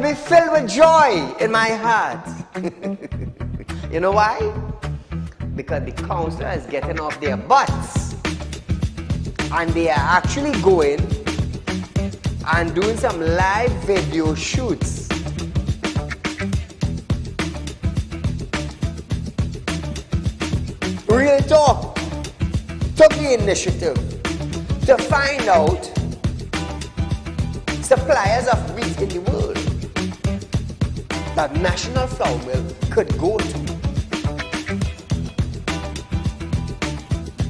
be filled with joy in my heart. You know why? Because the counselor is getting off their butts and they are actually going and doing some live video shoots. Real Talk took the initiative to find out suppliers of wheat in the world that National Flour Mill could go to.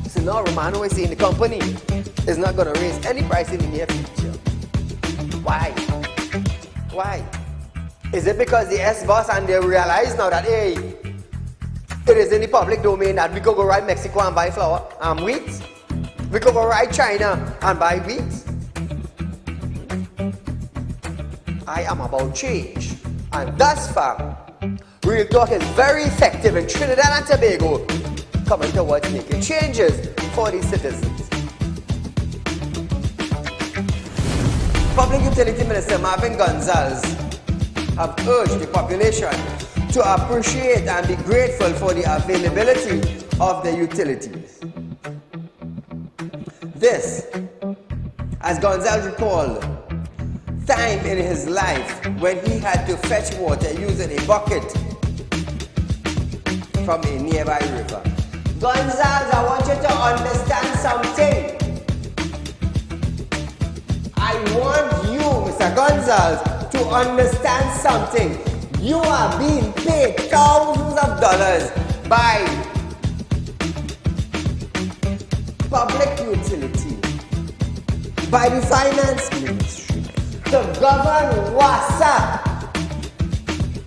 So now Romano is saying the company is not going to raise any price in the near future. Why? Why? Is it because the S-boss and they realize now that, hey, it is in the public domain that we could go right Mexico and buy flour and wheat? We could go right China and buy wheat? I am about change. And thus far, Real Talk is very effective in Trinidad and Tobago, coming towards making changes for the citizens. Public Utility Minister Marvin Gonzalez have urged the population to appreciate and be grateful for the availability of the utilities. This, as Gonzalez recalled, time in his life when he had to fetch water using a bucket from a nearby river. Gonzalez, I want you to understand something. I want you, Mr. Gonzalez, to understand something. You are being paid thousands of dollars by public utility, by the finance ministry, to govern WASA.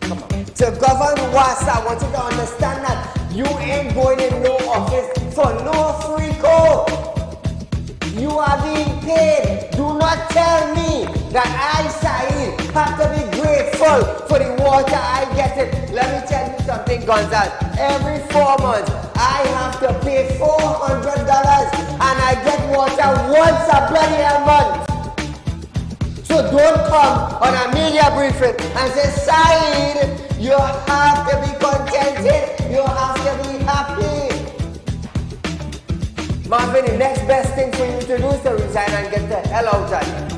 Come on. To govern WASA, I want you to understand that you ain't going in no office for no free code. You are being paid. Do not tell me that I, Saeed, have to be grateful for the water I get it. Let me tell you something, Gonzalez. Every 4 months, I have to pay $400 and I get water once a bloody month. So don't come on a media briefing and say, Saeed, you have to be contented. You have to be happy. Marvin, the next best thing for you to do is to resign and get the hell out of here.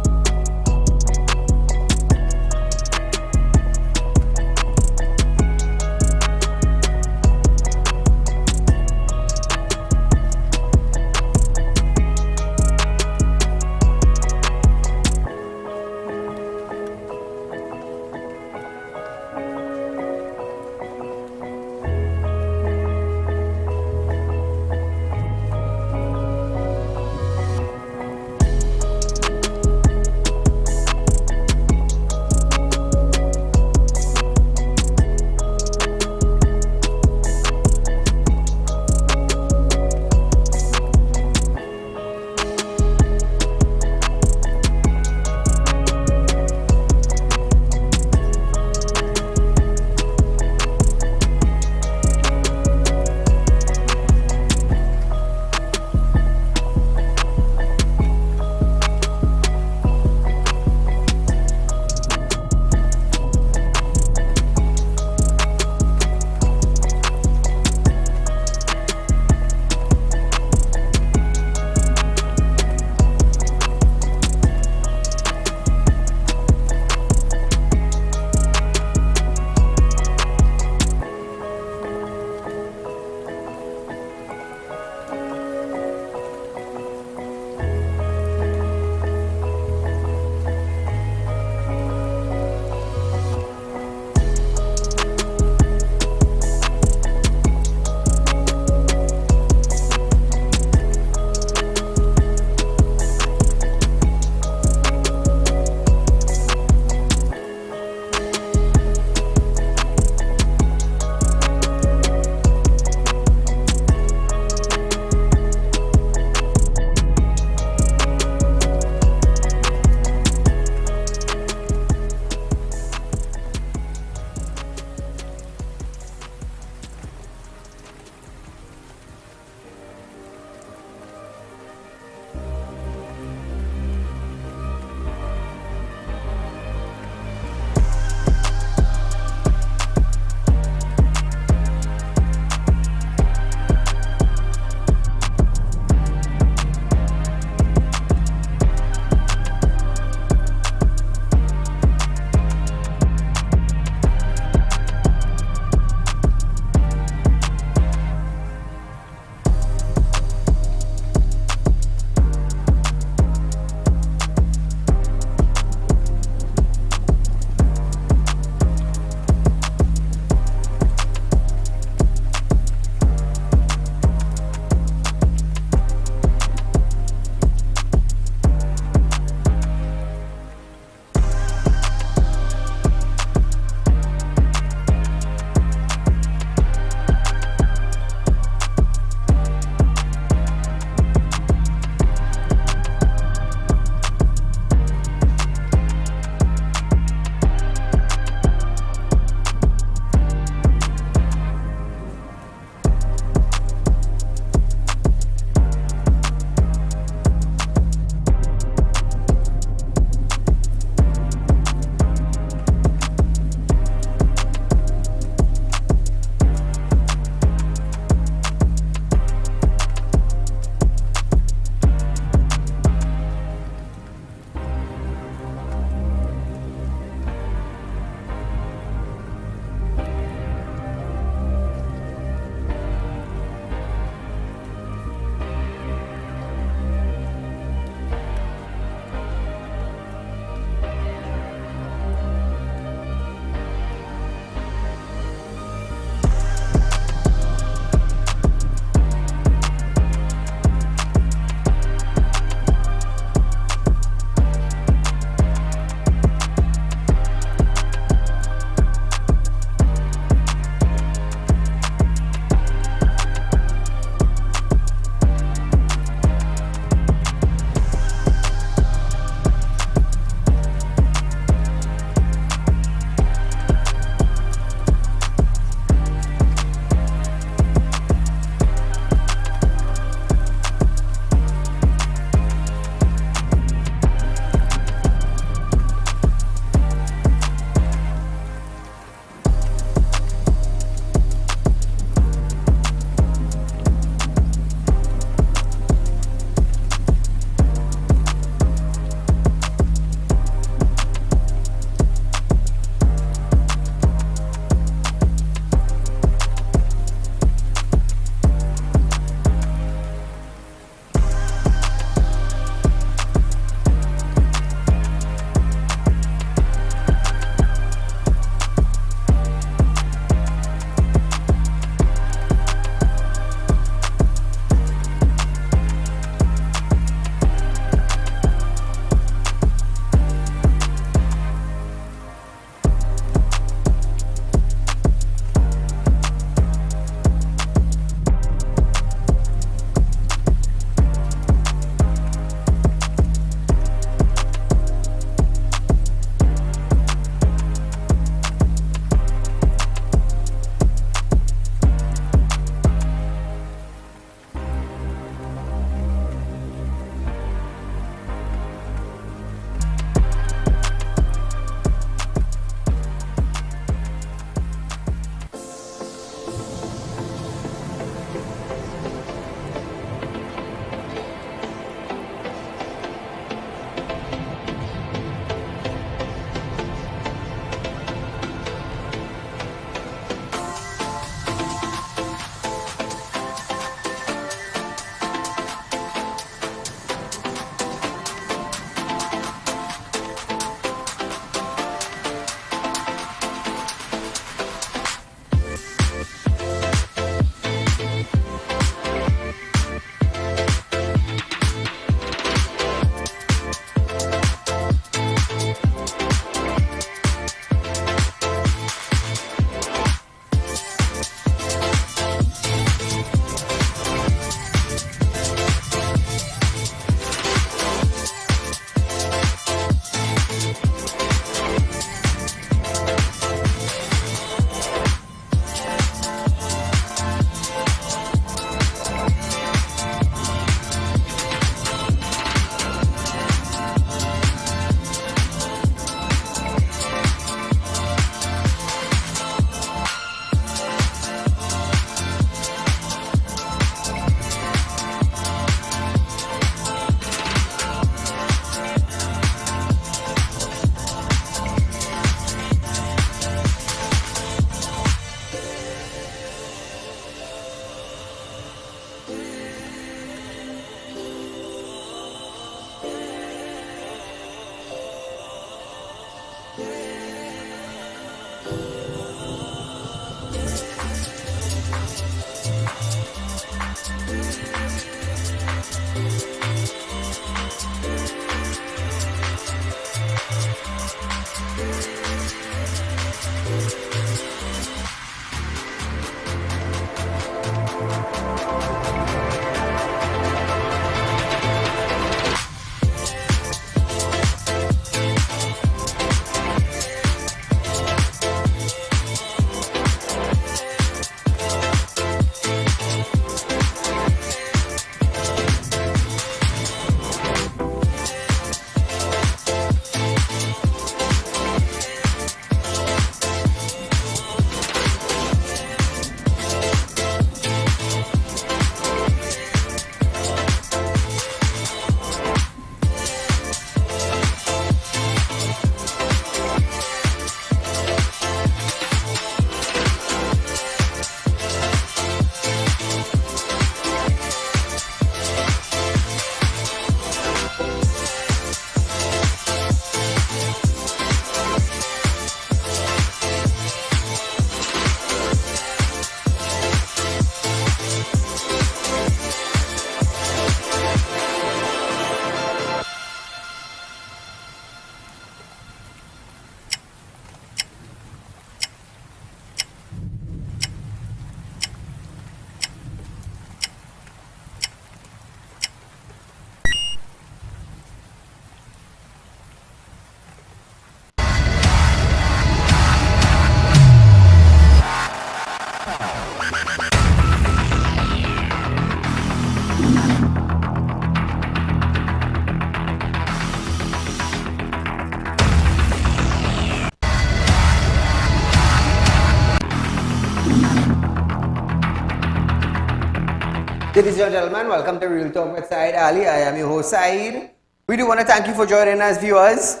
Ladies and gentlemen, welcome to Real Talk with Saieed Ali. I am your host Saeed. We do want to thank you for joining us, viewers.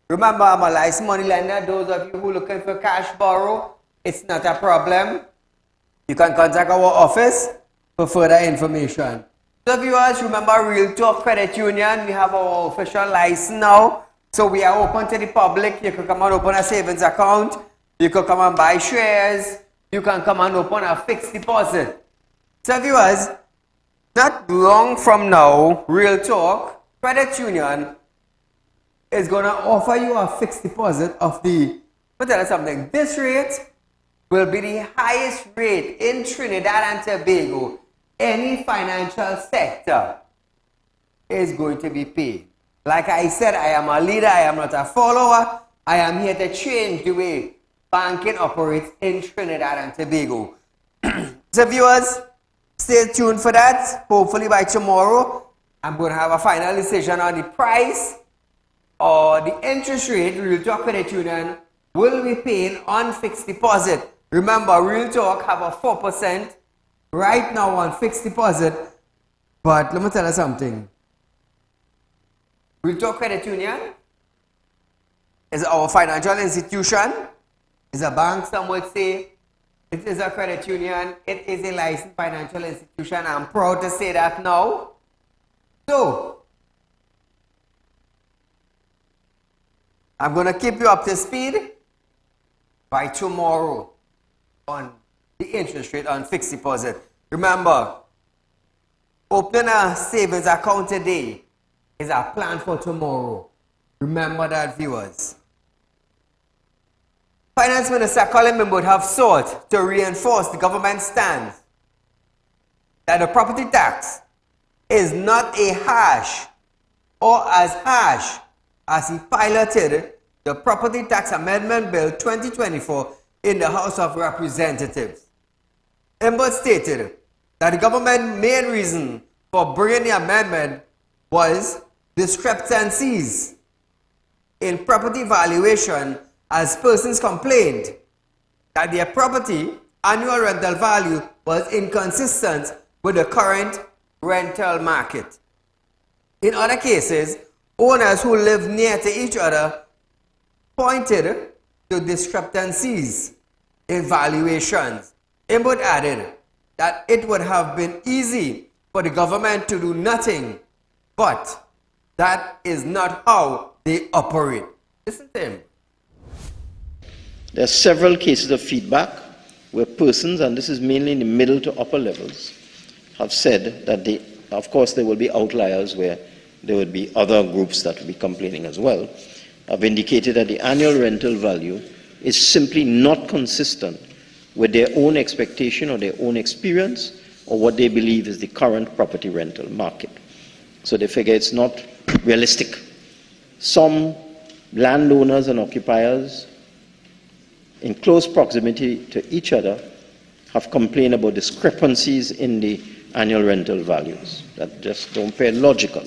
Remember, I'm a licensed money lender. Those of you who are looking for cash borrow, it's not a problem. You can contact our office for further information. So viewers, remember Real Talk Credit Union, we have our official license now. So we are open to the public. You can come and open a savings account. You can come and buy shares. You can come and open a fixed deposit. So viewers, not long from now, Real Talk Credit Union is going to offer you a fixed deposit of the, let me tell you something, this rate will be the highest rate in Trinidad and Tobago. Any financial sector is going to be paid. Like I said, I am a leader, I am not a follower. I am here to change the way banking operates in Trinidad and Tobago. So viewers, stay tuned for that. Hopefully by tomorrow, I'm going to have a final decision on the price or the interest rate Real Talk Credit Union will be paying on fixed deposit. Remember, Real Talk have a 4% right now on fixed deposit. But let me tell you something. Real Talk Credit Union is our financial institution. It's a bank, some would say. It is a credit union. It is a licensed financial institution. I'm proud to say that now. So, I'm going to keep you up to speed by tomorrow on the interest rate on fixed deposit. Remember, opening a savings account today is a plan for tomorrow. Remember that, viewers. Finance Minister Colin Mimwood have sought to reinforce the government's stance that the property tax is not a harsh or as harsh as he piloted the Property Tax Amendment Bill 2024 in the House of Representatives. Mimwood stated that the government's main reason for bringing the amendment was discrepancies in property valuation, as persons complained that their property annual rental value was inconsistent with the current rental market. In other cases, owners who live near to each other pointed to discrepancies in valuations. Mimwood added that it would have been easy for the government to do nothing, but that is not how they operate. Listen to him. There are several cases of feedback where persons, and this is mainly in the middle to upper levels, have said that of course there will be outliers where there would be other groups that will be complaining as well, have indicated that the annual rental value is simply not consistent with their own expectation or their own experience or what they believe is the current property rental market. So they figure it's not realistic. Some landowners and occupiers in close proximity to each other have complained about discrepancies in the annual rental values that just don't appear logical.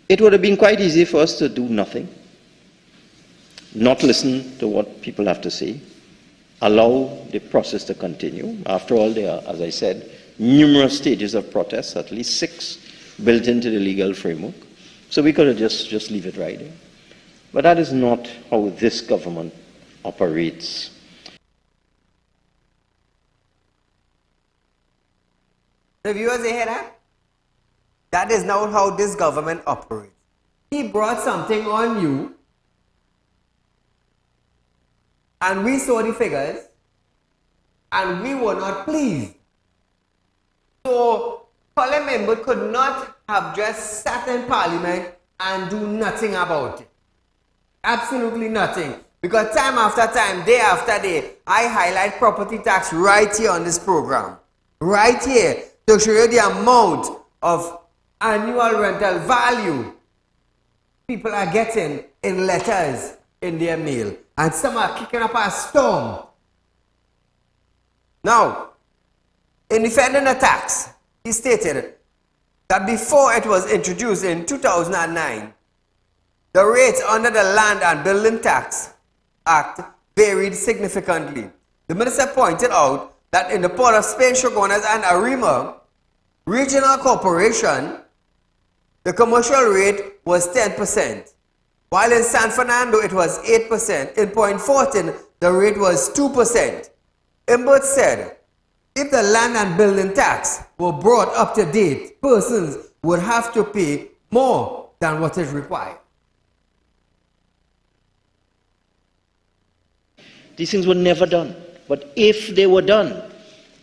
It would have been quite easy for us to do nothing, not listen to what people have to say, allow the process to continue. After all, there are, as I said, numerous stages of protest, at least 6 built into the legal framework. So we could have just leave it right there. But that is not how this government operates. The viewers, they hear that? That is not how this government operates. He brought something on you, and we saw the figures, and we were not pleased. So, Colin Mimwood could not have just sat in Parliament and do nothing about it. Absolutely nothing. Because time after time, day after day, I highlight property tax right here on this program. Right here to show you the amount of annual rental value people are getting in letters in their mail. And some are kicking up a storm. Now, in defending the tax, he stated that before it was introduced in 2009, the rates under the Land and Building Tax Act varied significantly. The minister pointed out that in the port of Spain, Shogunas and Arima, Regional corporation, the commercial rate was 10%, while in San Fernando it was 8%. In Point Fortin, the rate was 2%. Imbert said, if the land and building tax were brought up to date, persons would have to pay more than what is required. These things were never done. But if they were done,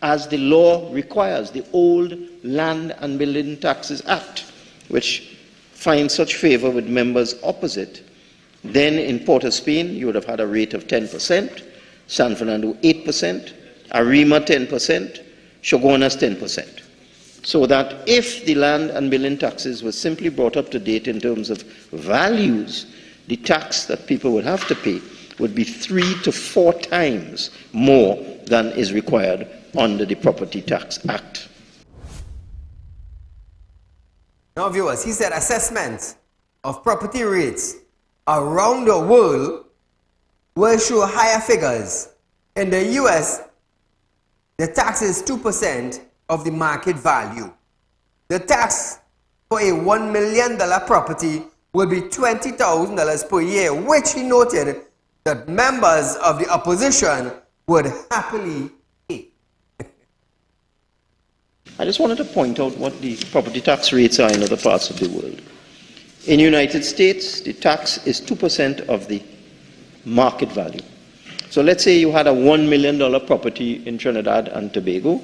as the law requires, the old Land and Building Taxes Act, which finds such favor with members opposite, then in Port of Spain, you would have had a rate of 10%, San Fernando 8%, Arima 10%, Shogunas 10%. So that if the land and building taxes were simply brought up to date in terms of values, the tax that people would have to pay would be 3 to 4 times more than is required under the Property Tax Act. Now viewers, he said assessments of property rates around the world will show higher figures. In the US, the tax is 2% of the market value. The tax for a $1 million property will be $20,000 per year, which he noted that members of the opposition would happily pay. I just wanted to point out what the property tax rates are in other parts of the world. In the United States, the tax is 2% of the market value. So let's say you had a $1 million property in Trinidad and Tobago.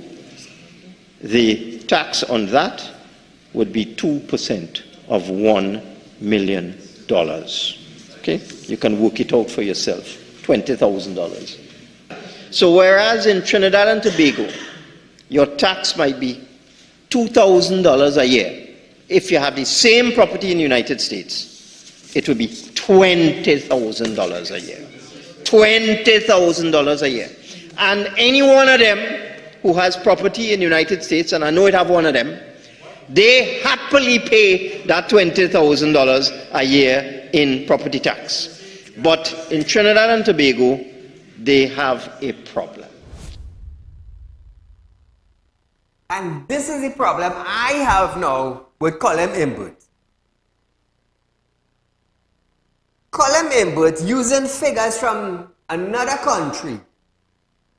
The tax on that would be 2% of $1 million. Okay? You can work it out for yourself, $20,000. So whereas in Trinidad and Tobago, your tax might be $2,000 a year, if you have the same property in the United States, it would be $20,000 a year. $20,000 a year. And any one of them who has property in the United States, and I know it have one of them, they happily pay that $20,000 a year in property tax. But in Trinidad and Tobago, they have a problem. And this is the problem I have now with Colin Imbert. Colin Imbert using figures from another country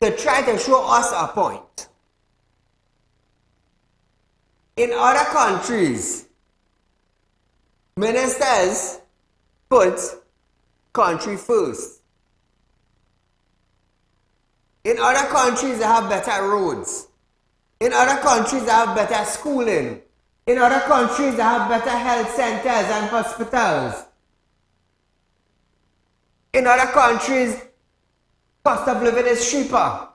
to try to show us a point. In other countries, ministers put country first. In other countries, they have better roads. In other countries, they have better schooling. In other countries, they have better health centers and hospitals. In other countries, cost of living is cheaper.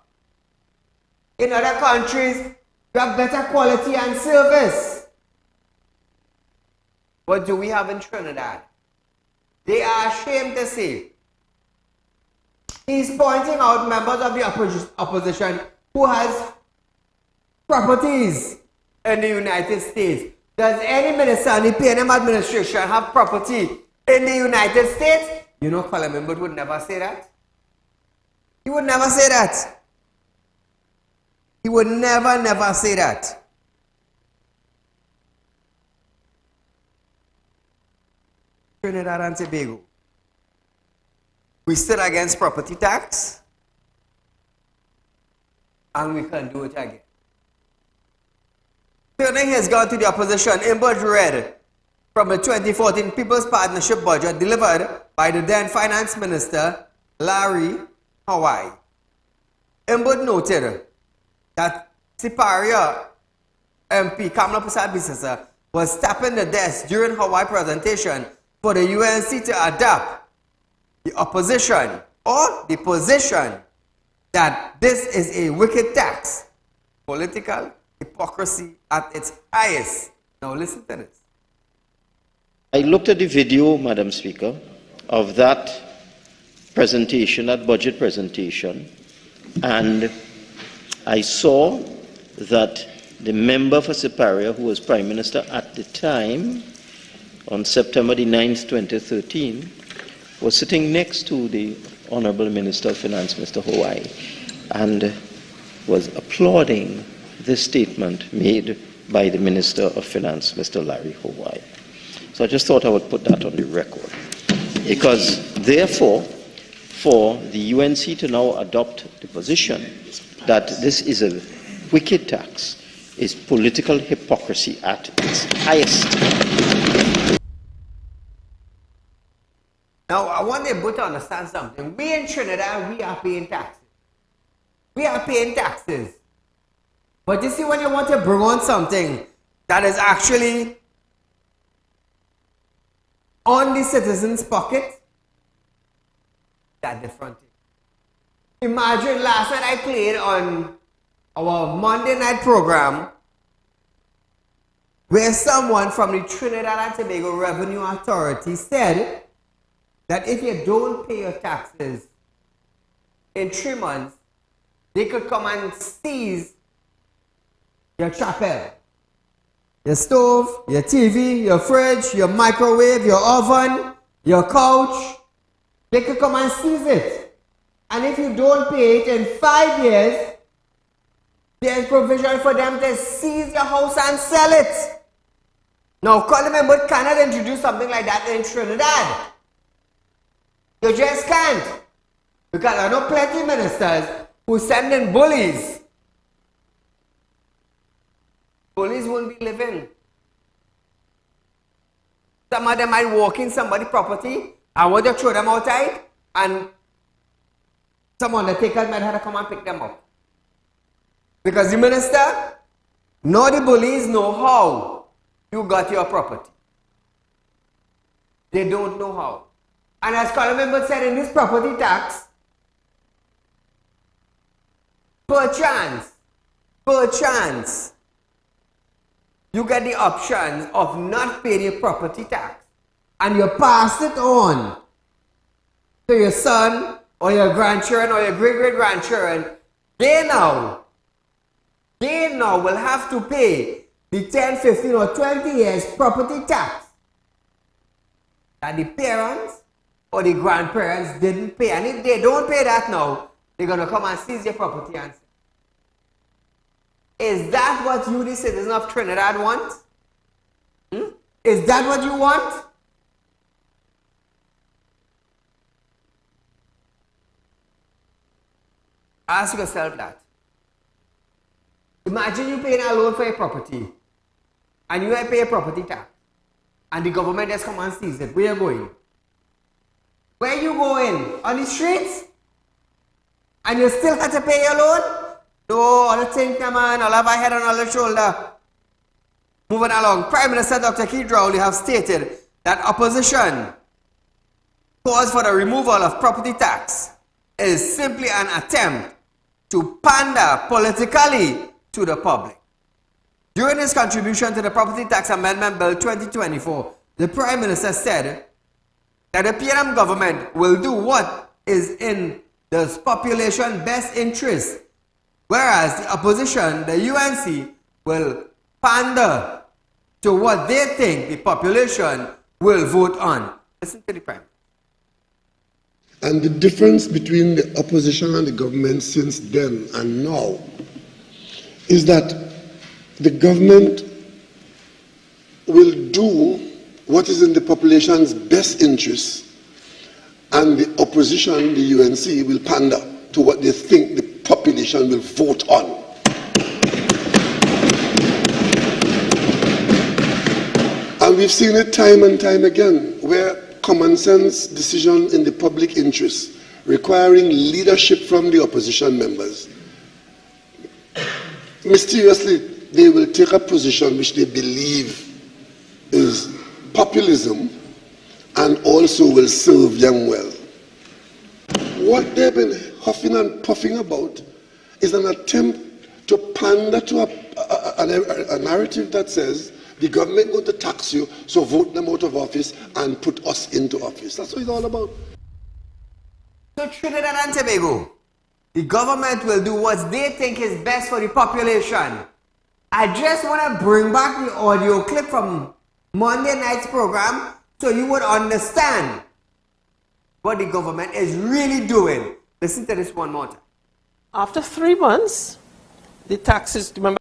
In other countries, you have better quality and service. What do we have in Trinidad? They are ashamed to say. He's pointing out members of the opposition who has properties in the United States. Does any minister in the PNM administration have property in the United States? You know, Colin Imbert would never say that. He would never say that. He would never say that. Trinidad and Tobago. We stood against property tax, and we can do it again. Turning his gun to the opposition, Imbert read from the 2014 People's Partnership budget delivered by the then Finance Minister, Larry Hawaii. Imbert noted that Superior MP Kamala Prasad-Bisasa was tapping the desk during Hawaii presentation for the UNC to adopt the opposition or the position that this is a wicked tax. Political hypocrisy at its highest. Now listen to this. I looked at the video, Madam Speaker, of that presentation, that budget presentation, and I saw that the member for Superior, who was Prime Minister at the time, on September the 9th, 2013, was sitting next to the Honorable Minister of Finance, Mr. Hawaii, and was applauding this statement made by the Minister of Finance, Mr. Larry Hawaii. So I just thought I would put that on the record. Because therefore, for the UNC to now adopt the position that this is a wicked tax is political hypocrisy at its highest. Now, I want everybody to understand something. We in Trinidad, we are paying taxes. We are paying taxes. But you see, when you want to bring on something that is actually on the citizen's pocket, that's different. Imagine last night I played on our Monday night program where someone from the Trinidad and Tobago Revenue Authority said that if you don't pay your taxes in 3 months, they could come and seize your chapel, your stove, your TV, your fridge, your microwave, your oven, your couch. They could come and seize it. And if you don't pay it in 5 years, there's provision for them to seize your house and sell it. Now, Parliament cannot introduce something like that in Trinidad. You just can't. Because I know plenty of ministers who send in bullies. Bullies won't be living. Some of them might walk in somebody's property and want to throw them outside, and some undertakers might have to come and pick them up. Because the minister, nor the bullies know how you got your property. They don't know how. And as Colin Member said, in this property tax, per chance, you get the option of not paying your property tax. And you pass it on to your son or your grandchildren or your great-great-grandchildren. They now will have to pay the 10, 15 or 20 years property tax that the parents or the grandparents didn't pay. And if they don't pay that now, they're going to come and seize your property and sell. Is that what you, the citizen of Trinidad, want? Is that what you want? Ask yourself that. Imagine you paying a loan for a property and you pay a property tax and the government just come and seize it. Where are you going? Where are you going? On the streets? And you still have to pay your loan? No, all the things, man, all have a head on all the shoulder. Moving along, Prime Minister Dr. Keith Rowley have stated that opposition calls for the removal of property tax is simply an attempt to pander politically to the public. During his contribution to the Property Tax Amendment Bill 2024, the Prime Minister said that the PNM government will do what is in the population's best interest, whereas the opposition, the UNC, will pander to what they think the population will vote on. Listen to the Prime Minister. And the difference between the opposition and the government since then and now is that the government will do what is in the population's best interest, and the opposition, the UNC, will pander to what they think the population will vote on. And we've seen it time and time again, where common sense decision in the public interest, requiring leadership from the opposition members, mysteriously they will take a position which they believe is populism and also will serve them well. What they've been huffing and puffing about is an attempt to pander to a narrative that says the government going to tax you, so vote them out of office and put us into office. That's what it's all about. So Trinidad and Tobago, the government will do what they think is best for the population. I just want to bring back the audio clip from Monday night's program so you would understand what the government is really doing. Listen to this one more time. After 3 months, the taxes, remember,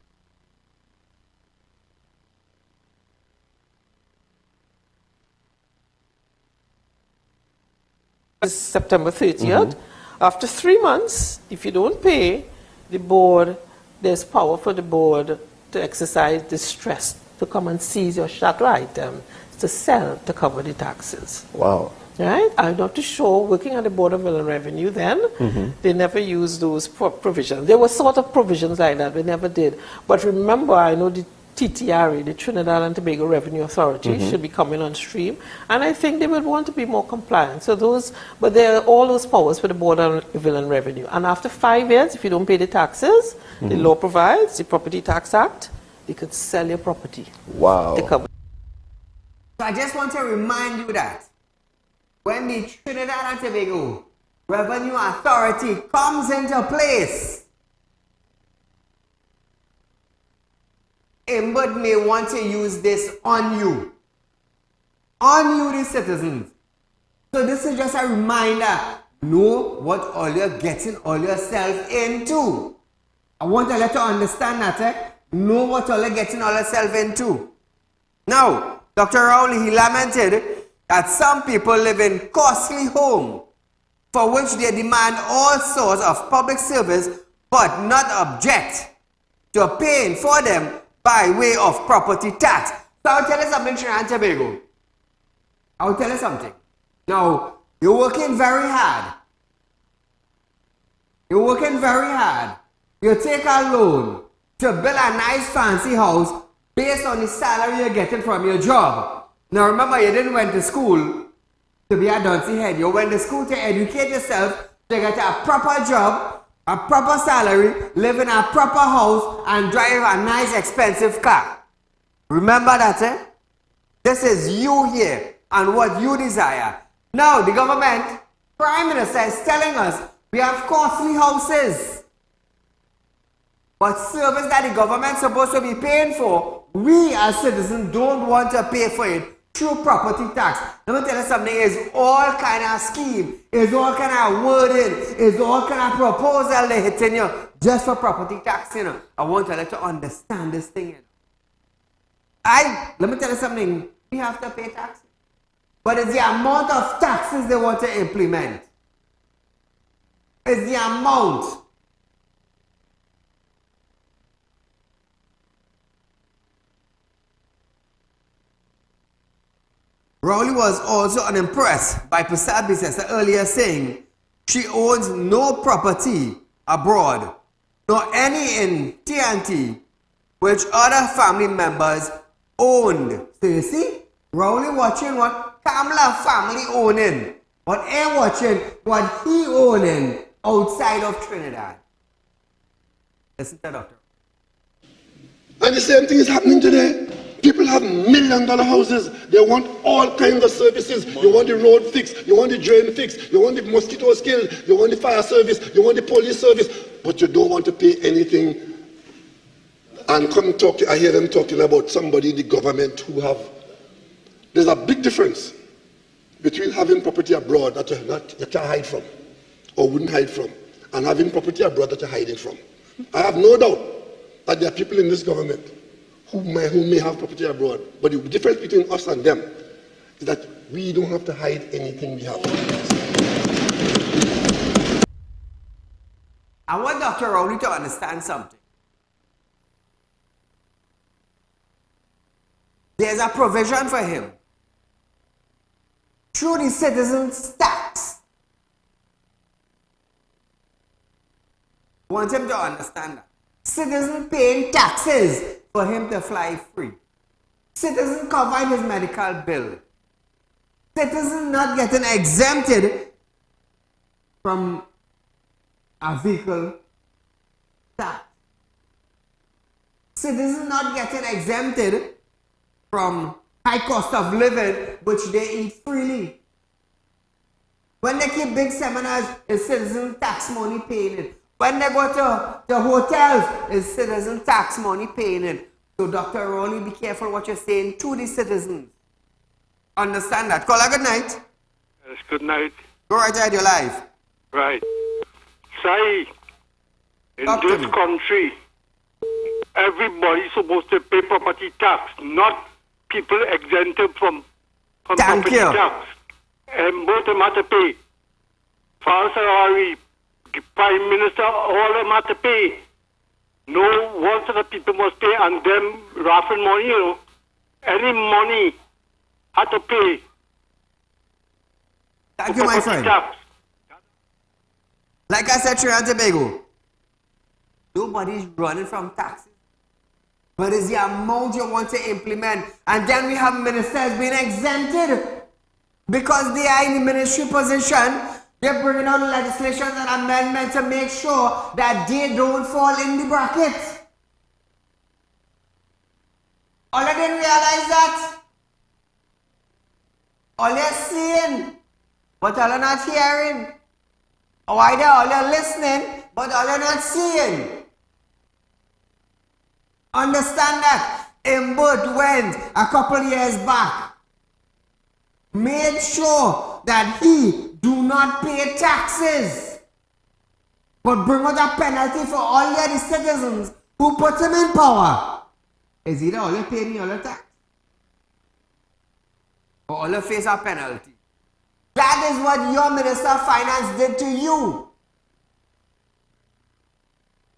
September 30th. After 3 months, if you don't pay, the board, there's power for the board to exercise distress, to come and seize your chattel item, to sell to cover the taxes. Wow. Right? I'm not too sure, working at the Board of Inland Revenue then, they never used those provisions. There were sort of provisions like that, they never did. But remember, I know the TTRA, the Trinidad and Tobago Revenue Authority, should be coming on stream, and I think they would want to be more compliant. So those, but there are all those powers for the Board of Inland Revenue. And after 5 years, if you don't pay the taxes, the law provides, the Property Tax Act, you could sell your property. Wow. To cover. So I just want to remind you that when the Trinidad and Tobago Revenue Authority comes into place, Imbud may want to use this on you, the citizens. So this is just a reminder, know what all you're getting all yourself into. I want to let you understand that, know what all you're getting all yourself into. Now, Dr. Rowley, he lamented that some people live in costly homes for which they demand all sorts of public service but not object to paying for them by way of property tax. So I'll tell you something, Trinidad and Tobago. I'll tell you something. Now, you're working very hard. You're working very hard. You take a loan to build a nice fancy house based on the salary you're getting from your job. Now remember, you didn't went to school to be a dunce head. You went to school to educate yourself, to get a proper job, a proper salary, live in a proper house, and drive a nice expensive car. Remember that, eh? This is you here and what you desire. Now the government, Prime Minister is telling us we have costly houses. But service that the government is supposed to be paying for, we as citizens don't want to pay for it through property tax. Let me tell you something, it's all kind of scheme, it's all kind of wording, it's all kind of proposal they hitting you just for property tax, you know. I want to let you understand this thing, you know. Let me tell you something, we have to pay taxes. But it's the amount of taxes they want to implement. It's the amount. Rowley was also unimpressed by Prasad Bisesa earlier saying she owns no property abroad, nor any in TNT, which other family members owned. So you see, Rowley watching what Kamala family owning, but ain't watching what he owning outside of Trinidad. Listen to Doctor. And the same thing is happening today. People have $1,000,000 houses. They want all kinds of services. You want the road fixed. You want the drain fixed. You want the mosquitoes killed. You want the fire service. You want the police service. But you don't want to pay anything. And come talk. I hear them talking about somebody in the government who have. There's a big difference between having property abroad that you hide from, or wouldn't hide from, and having property abroad that you're hiding from. I have no doubt that there are people in this government who may have property abroad. But the difference between us and them is that we don't have to hide anything we have. I want Dr. Rowley to understand something. There's a provision for him through the citizens' tax. I want him to understand that. Citizens paying taxes for him to fly free. Citizen covering his medical bill. Citizen not getting exempted from a vehicle tax. Citizen not getting exempted from high cost of living, which they eat freely. When they keep big seminars, it's citizen tax money paying it. When they go to the hotels, it's citizen tax money paying it. So Dr. Rowley, be careful what you're saying to the citizens. Understand that. Caller, good night. Yes, good night. Go right ahead, you're live. Right. Say, in Talk to this me. country, everybody's supposed to pay property tax, not people exempted from Thank property you. tax. And both of them have to pay. Saieed Ali, the Prime Minister, all of them have to pay. No, one set of people must pay, and them raffle money, you know. Any money had to pay. Thank you, my friend. Tax. Like I said, Trinidad and Tobago, nobody's running from taxes. But it's the amount you want to implement. And then we have ministers being exempted. Because they are in the ministry position, they're bringing out legislation and amendments to make sure that they don't fall in the bracket. All I didn't realize that. All they're seeing, but all they're not hearing. Or either all they're listening, but all they're not seeing. Understand that. Imbud went a couple years back. Made sure that he do not pay taxes. But bring out a penalty for all the other citizens who put him in power. Is either all you pay me all the tax, or all you face a penalty. That is what your Minister of Finance did to you.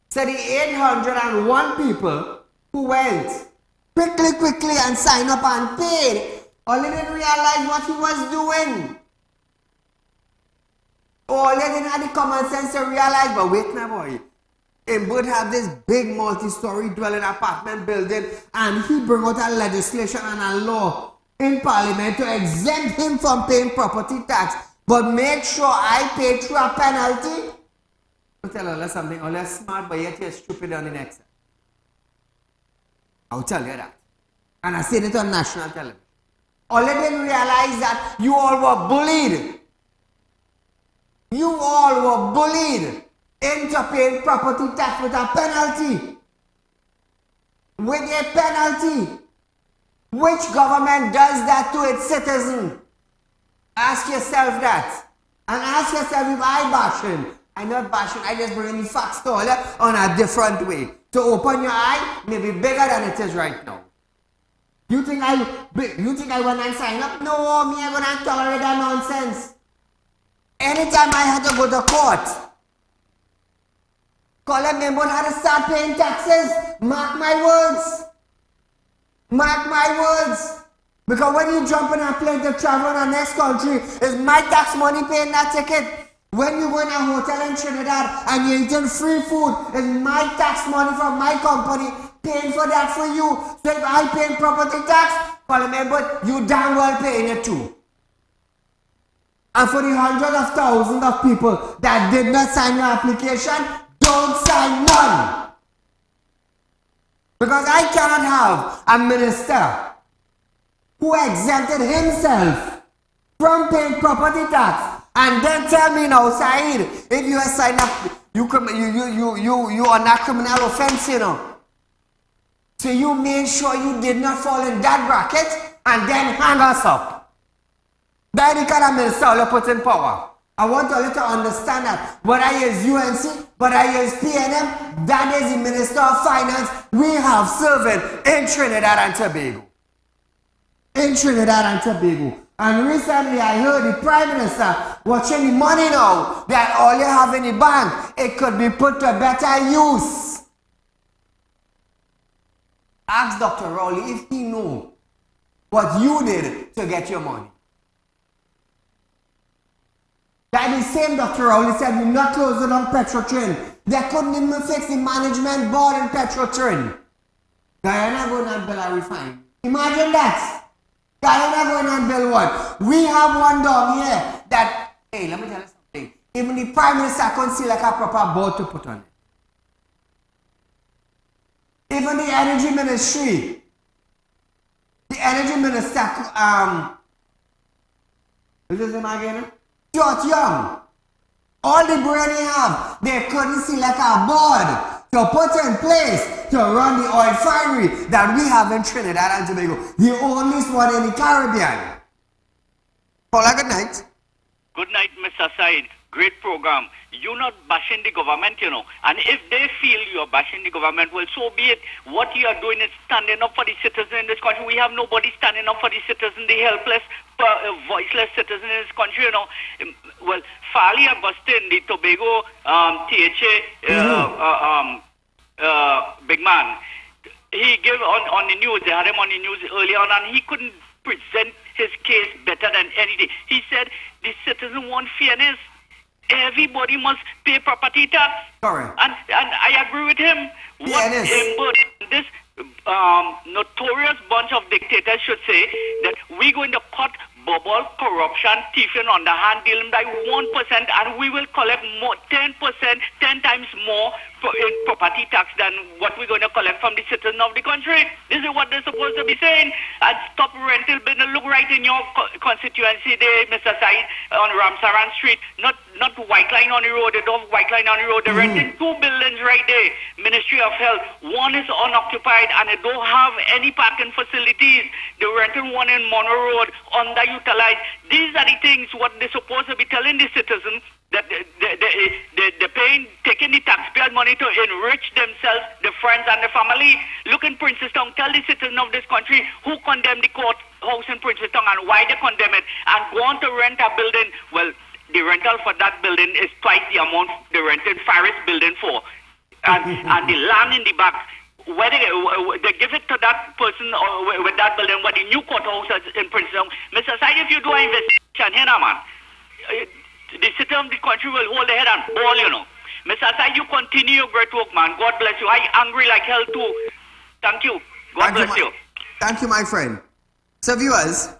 So the 801 people who went quickly and signed up and paid, all they didn't realize what he was doing. All they didn't have the common sense to realize, but wait now boy. Imbud have this big multi-story dwelling apartment building, and he bring out a legislation and a law in Parliament to exempt him from paying property tax, but make sure I pay through a penalty. I'll tell you something, all you're smart, but yet you're stupid on the next. I'll tell you that. And I said it on national television. All they didn't realize that you all were bullied. You all were bullied into paying property tax with a penalty. With a penalty. Which government does that to its citizen? Ask yourself that. And ask yourself if I bashing. I'm not bashing, I just bring the facts to all on a different way. To open your eye, maybe bigger than it is right now. You think I want to sign up? No, me, I'm going to tolerate that nonsense. Anytime I had to go to court, Colin Member had to start paying taxes. Mark my words. Mark my words. Because when you jump in a plane to travel in the next country, it's my tax money paying that ticket. When you go in a hotel in Trinidad and you're eating free food, it's my tax money from my company paying for that for you. So if I pay property tax, remember, you damn well paying it too. And for the hundreds of thousands of people that did not sign your application, don't sign none. Because I cannot have a minister who exempted himself from paying property tax and then tell me now, Saeed, if you are signed up, you are not criminal offense, you know. So you made sure you did not fall in that bracket and then hang us up. That is the kind of minister you put in power. I want you to understand that whether I use UNC, whether I use PNM, that is the Minister of Finance we have serving in Trinidad and Tobago. In Trinidad and Tobago. And recently I heard the Prime Minister watching the money now that all you have in the bank, it could be put to better use. Ask Dr. Rowley if he knows what you did to get your money. That the same Dr. Rowley said, we're not closing on Petrotrin. They couldn't even fix the management board in Petrotrin. Guyana going on bill a refine. Imagine that. Guyana going on bill one. We have one down here that, hey, let me tell you something. Even the Prime Minister couldn't see like a proper board to put on it. Even the Energy Ministry. The Energy Minister, what's his name again? George Young. All the brain they have, they couldn't see like a board to put in place to run the oil refinery that we have in Trinidad and Tobago. The only one in the Caribbean. Paula, good night. Good night, Mr. Saeed. great program. You're not bashing the government, you know. And if they feel you're bashing the government, well, so be it. What you are doing is standing up for the citizens in this country. We have nobody standing up for the citizen, the helpless, voiceless citizen in this country, you know. Well, Fali Agustin, the Tobago big man, he gave on the news, they had him on the news earlier on, and he couldn't present his case better than anything. He said the citizen want fairness. Everybody must pay property tax. Correct. And I agree with him. Fairness. What this notorious bunch of dictators should say that we're going to cut bubble, corruption, thieving, underhand dealing by 1%, and we will collect more, 10%, 10 times more in property tax than what we're going to collect from the citizens of the country. This is what they're supposed to be saying. And stop rental business. Look right in your constituency there, Mr. Said, on Ramsaran Street. Not White Line on the road. They don't have White Line on the road. They're renting 2 buildings right there. Ministry of Health. One is unoccupied and they don't have any parking facilities. They're renting one in Monroe Road, underutilized. These are the things what they're supposed to be telling the citizens, that they're paying, taking the taxpayer money to enrich themselves, the friends and the family. Look in Princeton, tell the citizens of this country who condemned the courthouse in Princeton and why they condemn it, and go on to rent a building. Well, the rental for that building is twice the amount they rented Faris building for. And the land in the back, where they give it to that person or with that building, where the new courthouse is in Princeton. Mr. Said, if you do an investigation here now, man, the city of the country will hold their head and ball, you know. Mr. Said, you continue your great work, man. God bless you. I'm angry like hell too. Thank you. God bless you. Thank you, my friend. So viewers,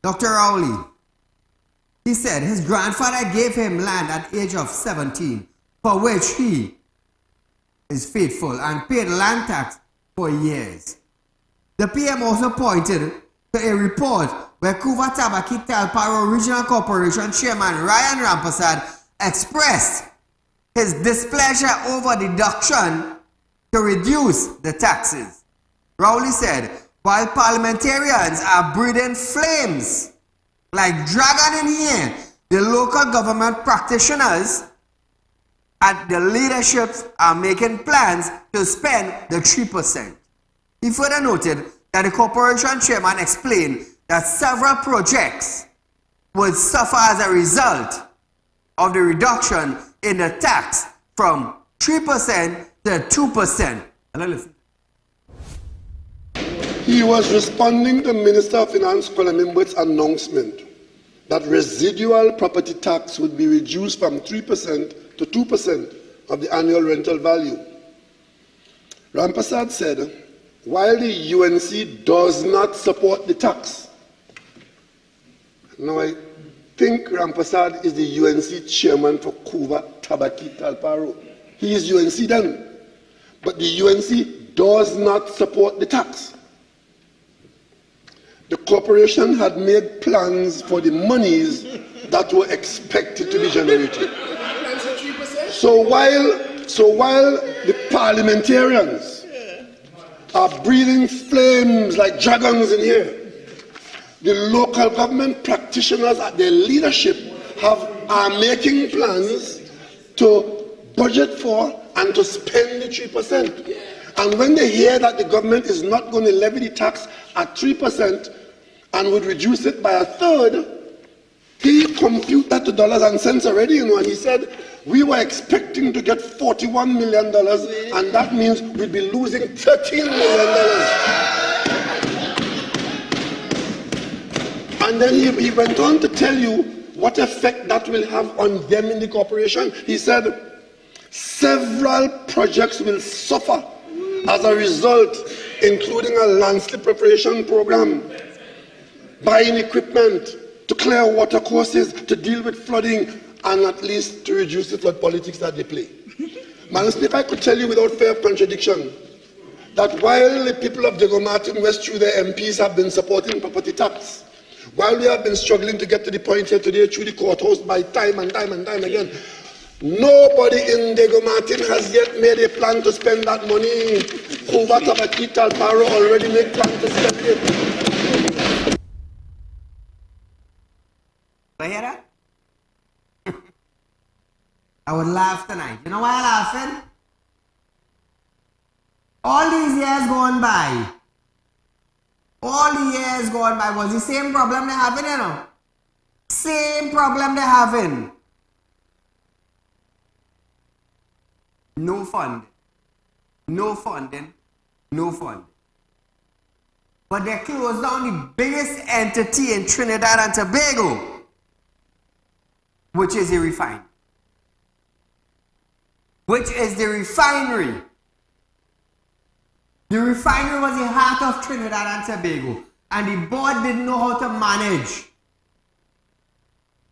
Dr. Rowley, he said his grandfather gave him land at the age of 17, for which he is faithful and paid land tax for years. The PM also pointed to a report where Kuva Tabaki Talparo Regional Corporation Chairman Ryan Rampasad expressed his displeasure over deduction to reduce the taxes. Rowley said, while parliamentarians are breathing flames like dragon in here, the local government practitioners and the leadership are making plans to spend the 3%. He further noted that the corporation chairman explained that several projects would suffer as a result of the reduction in the tax from 3% to 2%. And listen. He was responding to Minister of Finance Kwame Mimwet's announcement that residual property tax would be reduced from 3% to 2% of the annual rental value. Rampasad said, while the UNC does not support the tax. Now I think Rampasad is the UNC chairman for Kuva Tabaki Talparo. He is UNC then. But the UNC does not support the tax. The corporation had made plans for the monies that were expected to be generated. So while the parliamentarians are breathing flames like dragons in here, the local government practitioners at their leadership are making plans to budget for and to spend the 3%. And when they hear that the government is not going to levy the tax at 3% and would reduce it by a third, he computed that to dollars and cents already, you know, and he said, we were expecting to get $41 million, and that means we'd be losing $13 million. And then he went on to tell you what effect that will have on them in the corporation. He said, several projects will suffer as a result, including a landslip preparation program, buying equipment to clear water courses, to deal with flooding, and at least to reduce the flood politics that they play. Madam Speaker, I could tell you without fear of contradiction that while the people of Diego Martin West through their MPs have been supporting property tax, while we have been struggling to get to the point here today through the courthouse by time and time again, nobody in Diego Martin has yet made a plan to spend that money. Kuva Tabaki Talparo already made plans to spend it. I hear that? I would laugh tonight. You know why I'm laughing? All these years gone by, was the same problem they're having, you know. Same problem they're having. No funding. No funding. No funding. But they closed down the biggest entity in Trinidad and Tobago, which is the refinery. The refinery was the heart of Trinidad and Tobago, and the board didn't know how to manage.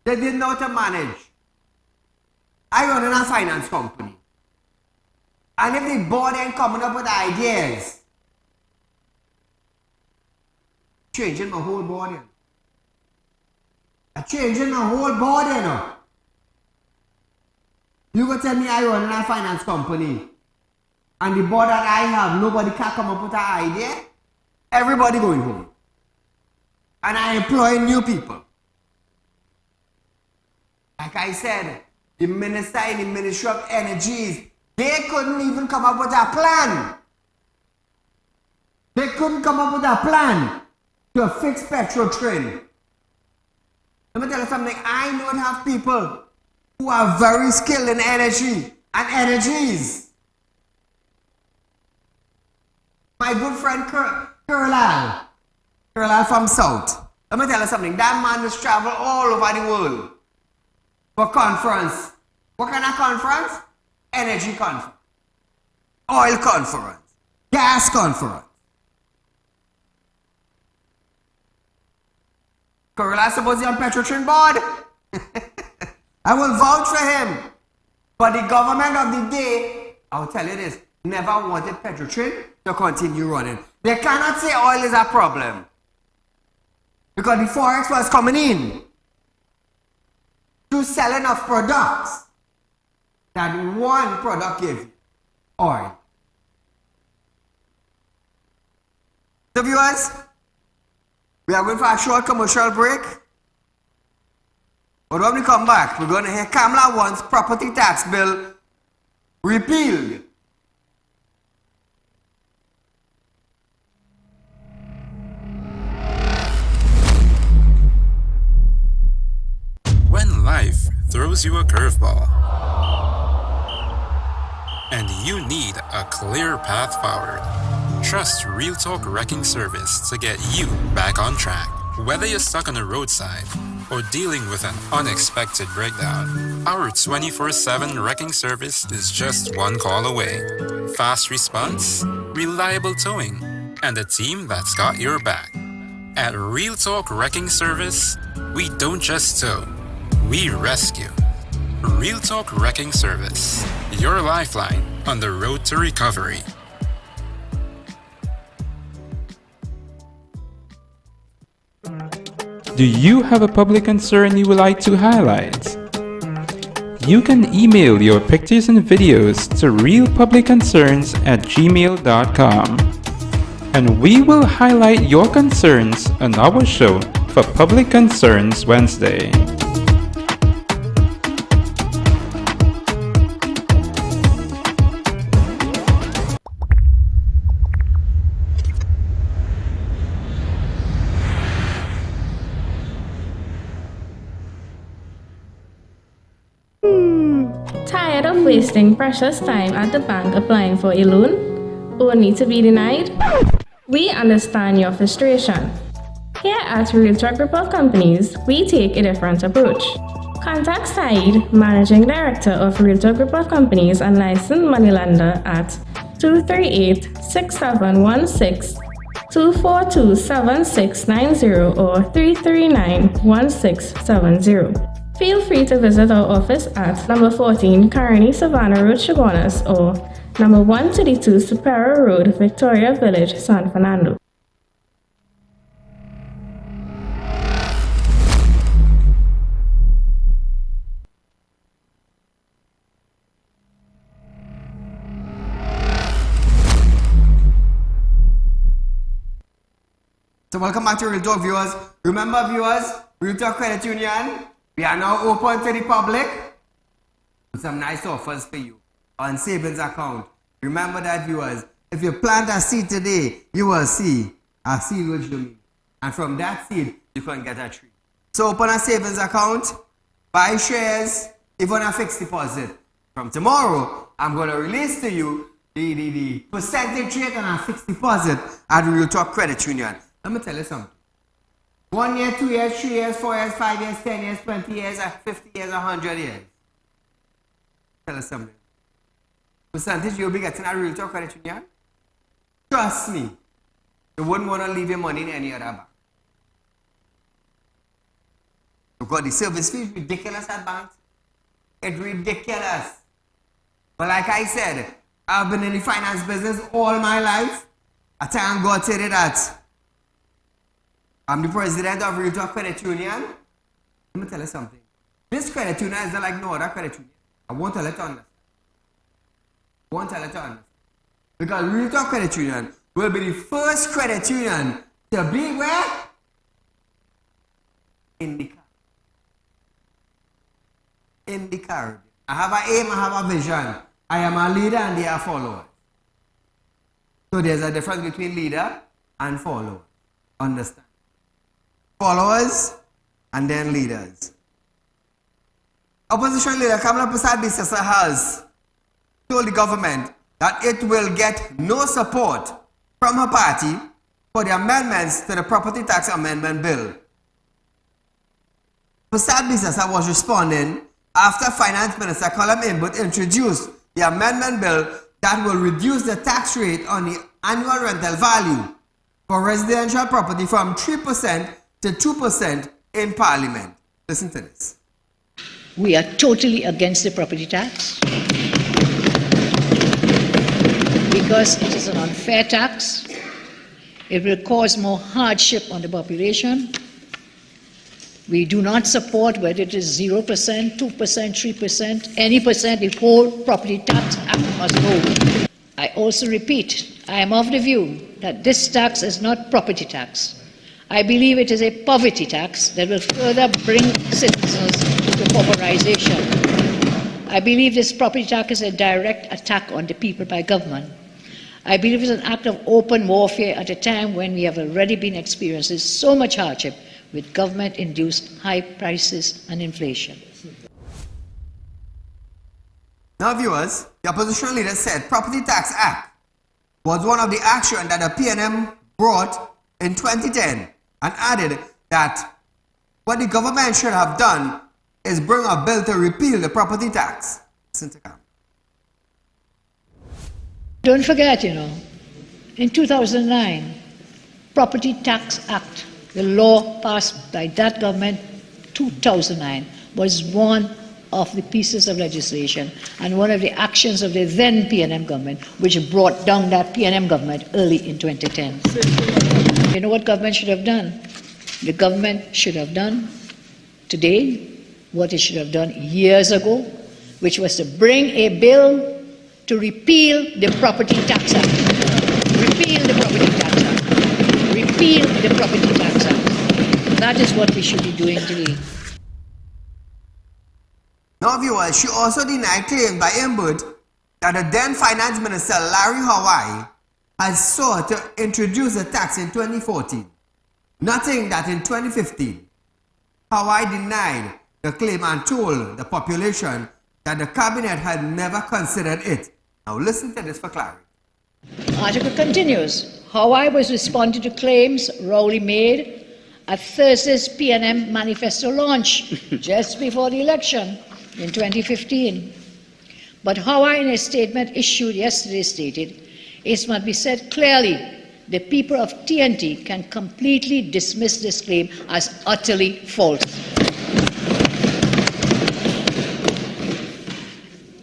They didn't know how to manage. I run a finance company. And if the board ain't coming up with ideas, changing my whole board, you know. Changing my whole board, you know. You go tell me I run a finance company, and the board that I have, nobody can come up with an idea. Everybody going home. And I employ new people. Like I said, the minister in the Ministry of Energies, they couldn't even come up with a plan. They couldn't come up with a plan to fix petrol train. Let me tell you something. I know I have people who are very skilled in energy and energies. My good friend Kerlal from South. Let me tell you something. That man has traveled all over the world for conference. What kind of conference? Energy conference. Oil conference. Gas conference. Kerlal is supposed to be on Petrotrin board. I will vouch for him. But the government of the day, I will tell you this, never wanted Petrotrin to continue running. They cannot say oil is a problem, because the forex was coming in to selling of products that one product gave you, oil. So viewers, we are going for a short commercial break. But when we come back, we're going to hear Kamala wants property tax bill repealed. When life throws you a curveball and you need a clear path forward, trust Real Talk Wrecking Service to get you back on track. Whether you're stuck on the roadside or dealing with an unexpected breakdown, our 24/7 wrecking service is just one call away. Fast response, reliable towing, and a team that's got your back. At Real Talk Wrecking Service, we don't just tow, we rescue. Real Talk Wrecking Service, your lifeline on the road to recovery. Do you have a public concern you would like to highlight? You can email your pictures and videos to realpublicconcerns@gmail.com, and we will highlight your concerns on our show for Public Concerns Wednesday. Tired of wasting precious time at the bank applying for a loan, only to be denied? We understand your frustration. Here at Real Talk Group of Companies, we take a different approach. Contact Saieed, Managing Director of Real Talk Group of Companies and licensed moneylender at 238-6716, 242-7690 or 339-1670. Feel free to visit our office at number 14 Carney Savannah Road, Chaguanas, or number 132 Superior Road, Victoria Village, San Fernando. So welcome back to Real Talk, viewers. Remember, viewers, Real Talk Credit Union, we are now open to the public. with some nice offers for you on savings account. Remember that, viewers, if you plant a seed today, you will see a seed will germinate. And from that seed, you can get a tree. So open a savings account, buy shares, even a fixed deposit. From tomorrow, I'm going to release to you the percentage rate on a fixed deposit at Real Talk Credit Union. Let me tell you something. 1 year, 2 years, 3 years, 4 years, 5 years, 10 years, 20 years, 50 years, 100 years. Tell us something. Percentage you'll be getting at Real Talk Credit Union? Trust me, you wouldn't want to leave your money in any other bank. Because the service fee is ridiculous at banks. It's ridiculous. But like I said, I've been in the finance business all my life. I thank God today that I'm the president of Real Talk Credit Union. Let me tell you something. This credit union is not like no other credit union. I won't tell it to understand. I won't tell it to understand. Because Real Talk Credit Union will be the first credit union to be where? In the Caribbean. In the Caribbean. I have an aim, I have a vision. I am a leader and they are followers. So there's a difference between leader and follower. Understand? Followers and then leaders. Opposition leader Kamala Prasad-Bissessar has told the government that it will get no support from her party for the amendments to the property tax amendment bill. Prasad-Bissessar was responding after Finance Minister Colum Inbutt introduced the amendment bill that will reduce the tax rate on the annual rental value for residential property from 3% to 2% in Parliament. Listen to this. We are totally against the property tax because it is an unfair tax. It will cause more hardship on the population. We do not support whether it is 0%, 2%, 3%, any percent, the whole property tax act must go. I also repeat, I am of the view that this tax is not property tax. I believe it is a poverty tax that will further bring citizens to pauperization. I believe this property tax is a direct attack on the people by government. I believe it's an act of open warfare at a time when we have already been experiencing so much hardship with government-induced high prices and inflation. Now viewers, the opposition leader said Property Tax Act was one of the actions that the PNM brought in 2010 and added that what the government should have done is bring a bill to repeal the property tax. Don't forget, in 2009, Property Tax Act, the law passed by that government, 2009, was one of the pieces of legislation and one of the actions of the then PNM government, which brought down that PNM government early in 2010. You know what government should have done? The government should have done today what it should have done years ago, which was to bring a bill to repeal the Property Tax Act. Repeal the Property Tax Act. Repeal the Property Tax Act. That is what we should be doing today. Now viewers, she also denied claims by Inbutt that the then Finance Minister Larry Hawaii has sought to introduce a tax in 2014, noting that in 2015, Hawaii denied the claim and told the population that the cabinet had never considered it. Now listen to this for clarity. Article continues. Hawaii was responding to claims Rowley made at Thursday's PNM manifesto launch just before the election in 2015. But Hawaii, in a statement issued yesterday, stated, it must be said clearly, the people of TNT can completely dismiss this claim as utterly false.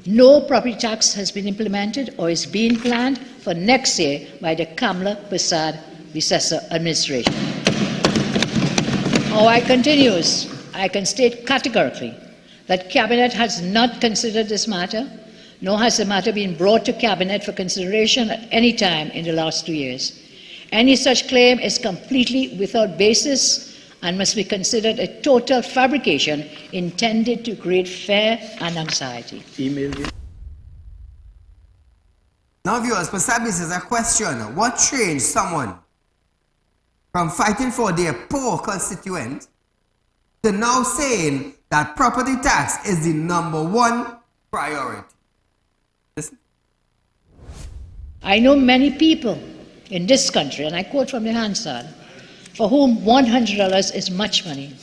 No property tax has been implemented or is being planned for next year by the Kamala Prasad-Bissessar administration. Hawaii continues, I can state categorically that Cabinet has not considered this matter, nor has the matter been brought to Cabinet for consideration at any time in the last 2 years. Any such claim is completely without basis and must be considered a total fabrication intended to create fear and anxiety. Now, viewers, perhaps this is a question. What changed someone from fighting for their poor constituent to now saying that property tax is the #1 priority? Listen. I know many people in this country, and I quote from the Hansard, for whom $100 is much money.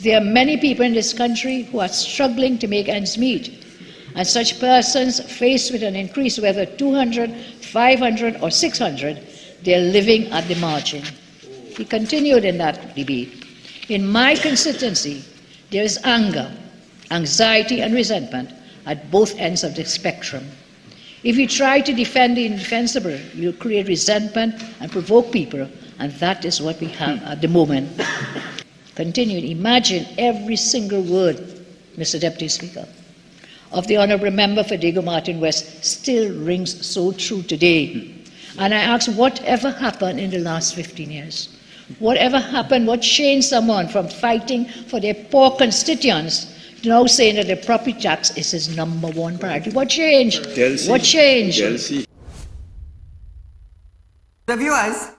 There are many people in this country who are struggling to make ends meet, and such persons faced with an increase, whether 200, 500 or 600, they are living at the margin. He continued in that debate. In my constituency, there is anger, anxiety and resentment at both ends of the spectrum. If you try to defend the indefensible, you'll create resentment and provoke people, and that is what we have at the moment. Continued, imagine every single word, Mr. Deputy Speaker, of the Honourable Member for Diego Martin West still rings so true today. And I ask, whatever happened in the last 15 years? Whatever happened, what changed someone from fighting for their poor constituents to now saying that the property tax is his #1 priority? What changed? What changed? The viewers,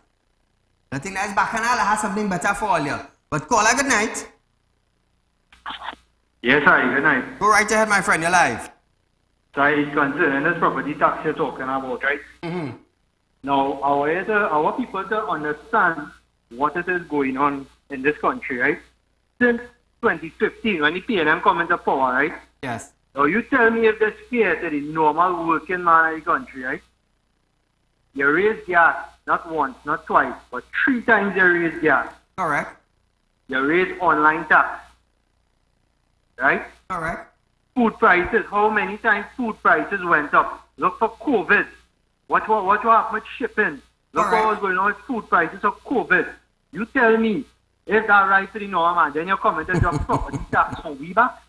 I think that's Bacchanal has something better for all you. But caller, good night. Yes, hi, good night. Go right ahead, my friend, you're live. So it's concerning this property tax you're talking about, right? Now, our people to understand what it is going on in this country, right? Since 2015, when the PNM come into power, right? Yes. Now, you tell me if this fair to the normal working man in the country, right? You raise gas, not once, not twice, but 3 times you raise gas. Correct. You raise online tax. Right? Correct. Food prices, how many times food prices went up? Look for COVID. What happened with shipping? Look what was going on with food prices of COVID. You tell me if that right to the norm, and then you come and drop property tax on we back.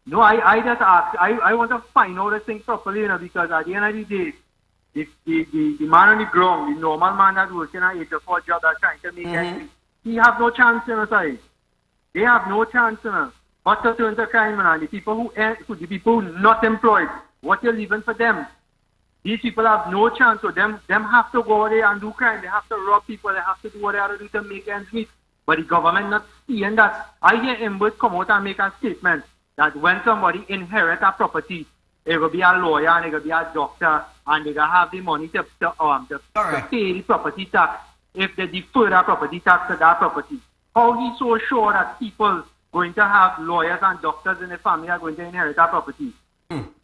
No, I just ask. I want to find out this thing properly, you know, because at the end of the day, the man on the ground, the normal man that's working at 8 or 4 job that's trying to make ends, he have no chance in the side. They have no chance in it. But to turn to crime, and the people who not employed, what you're leaving for them? These people have no chance, so them have to go there and do crime. They have to rob people. They have to do what they have to do to make ends meet. But the government not seeing that. I hear Embers come out and make a statement that when somebody inherits a property, it will be a lawyer and it will be a doctor, and they will have the money to pay the property tax if they defer that property tax to that property. How he's so sure that people going to have lawyers and doctors in the family are going to inherit that property?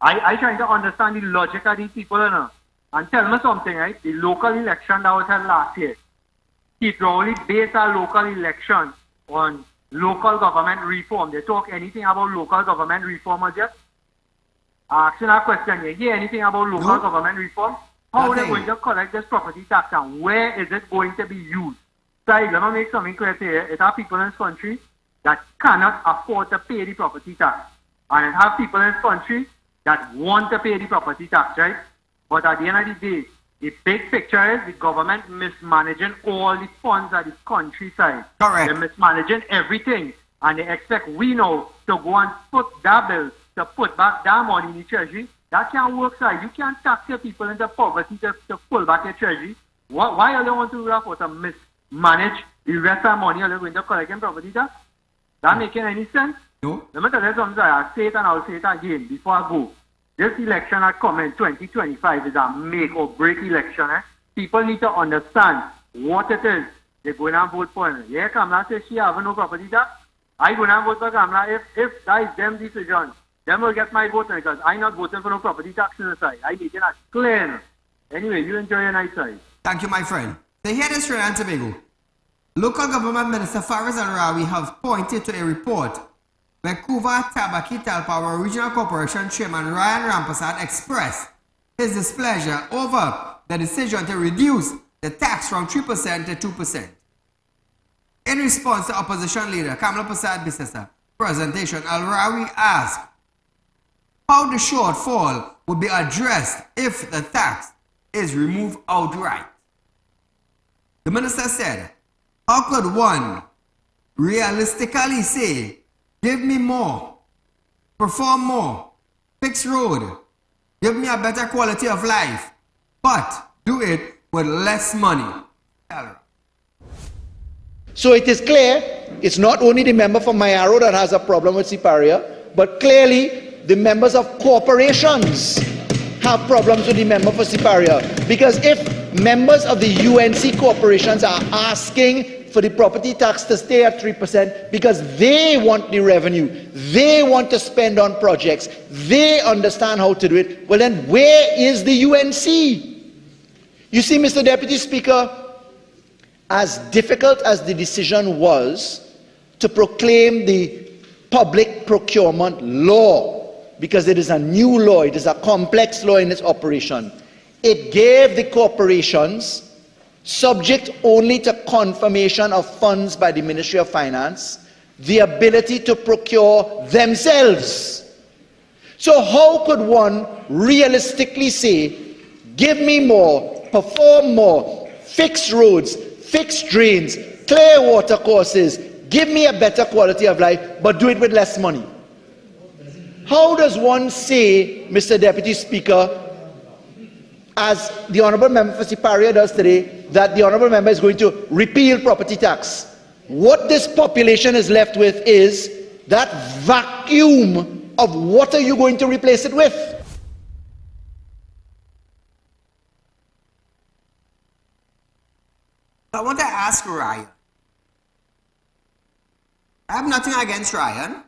I trying to understand the logic of these people, you know. And tell me something, right? The local election that was held last year, he probably based our local election on local government reform. They talk anything about local government reform as yet? Asking that question, you hear anything about local government reform? How are they going to collect this property tax and where is it going to be used? So I'm going to make something clear to you. It are people in this country that cannot afford to pay the property tax. And it have people in this country that want to pay the property tax, right? But at the end of the day, the big picture is the government mismanaging all the funds at the countryside. Correct. They're mismanaging everything. And they expect we now to go and put that bill, to put back that money in the treasury. That can't work, sir. You can't tax your people into poverty to pull back your treasury. Why are they want to do that for? To mismanage the rest of the money are they going to collect in property tax? That making any sense? No. Let me tell you something. I'll say it and I'll say it again before I go. This election that come in 2025 is a make or break election. People need to understand what it is they're going to vote for. Yeah, Kamala says she have no property tax. I going to vote for Kamala. If that is them decision, them will get my vote because I'm not voting for no property tax in the side. I make it clear. Anyway, you enjoy your night side. Thank you, my friend. So here is Trinidad and Tobago. Local Government Minister Faris Al-Rawi have pointed to a report where Kuva Tabaki Talpa, our Regional Corporation Chairman Ryan Rampersad, expressed his displeasure over the decision to reduce the tax from 3% to 2%. In response to opposition leader Kamala Prasad Bisesa presentation, Al-Rawi asked how the shortfall would be addressed if the tax is removed outright. The minister said, how could one realistically say, give me more, perform more, fix road, give me a better quality of life, but do it with less money. So it is clear, it's not only the member from Mayaro that has a problem with Siparia, but clearly the members of corporations have problems with the member for Siparia. Because if members of the UNC corporations are asking for the property tax to stay at 3% because they want the revenue, they want to spend on projects, they understand how to do it, well then where is the UNC? You see, Mr. Deputy Speaker, as difficult as the decision was to proclaim the public procurement law, because it is a new law, it is a complex law in its operation, it gave the corporations, subject only to confirmation of funds by the Ministry of Finance, the ability to procure themselves. So how could one realistically say, give me more, perform more, fix roads, fix drains, clear water courses, give me a better quality of life, but do it with less money? How does one say, Mr. Deputy Speaker, as the Honourable Member for Siparia does today, that the Honourable Member is going to repeal property tax? What this population is left with is that vacuum of what are you going to replace it with? I want to ask Ryan. I have nothing against Ryan.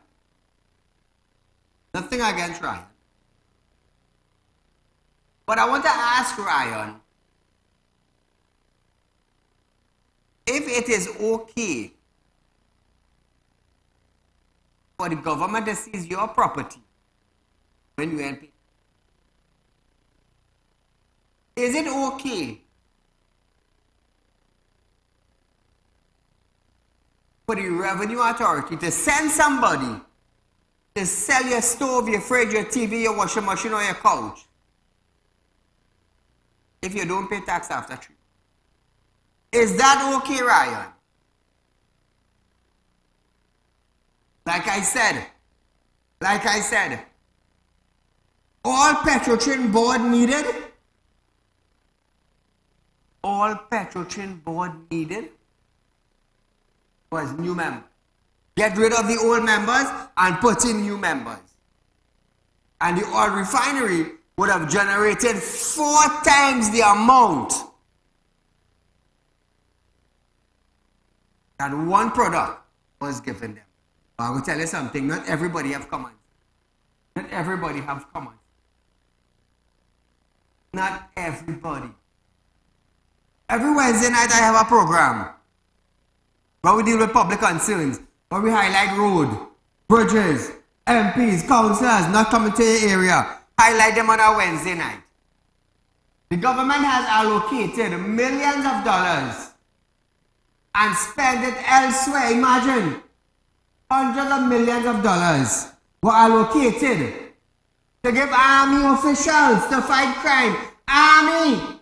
Nothing against Ryan. But I want to ask Ryan if it is okay for the government to seize your property when you NP. Is it okay for the Revenue Authority to send somebody to sell your stove, your fridge, your TV, your washing machine, or your couch if you don't pay tax after 3? Is that okay, Ryan? Like I said, all Petrotrin board needed, was new members. Get rid of the old members and put in new members. And the oil refinery would have generated 4 times the amount that one product was given them. But I will tell you something, not everybody have common. Not everybody have common. Not everybody. Every Wednesday night I have a program where we deal with public concerns, where we highlight road, bridges, MPs, councillors not coming to your area. Highlight them on a Wednesday night. The government has allocated millions of dollars and spent it elsewhere. Imagine, hundreds of millions of dollars were allocated to give army officials to fight crime. Army,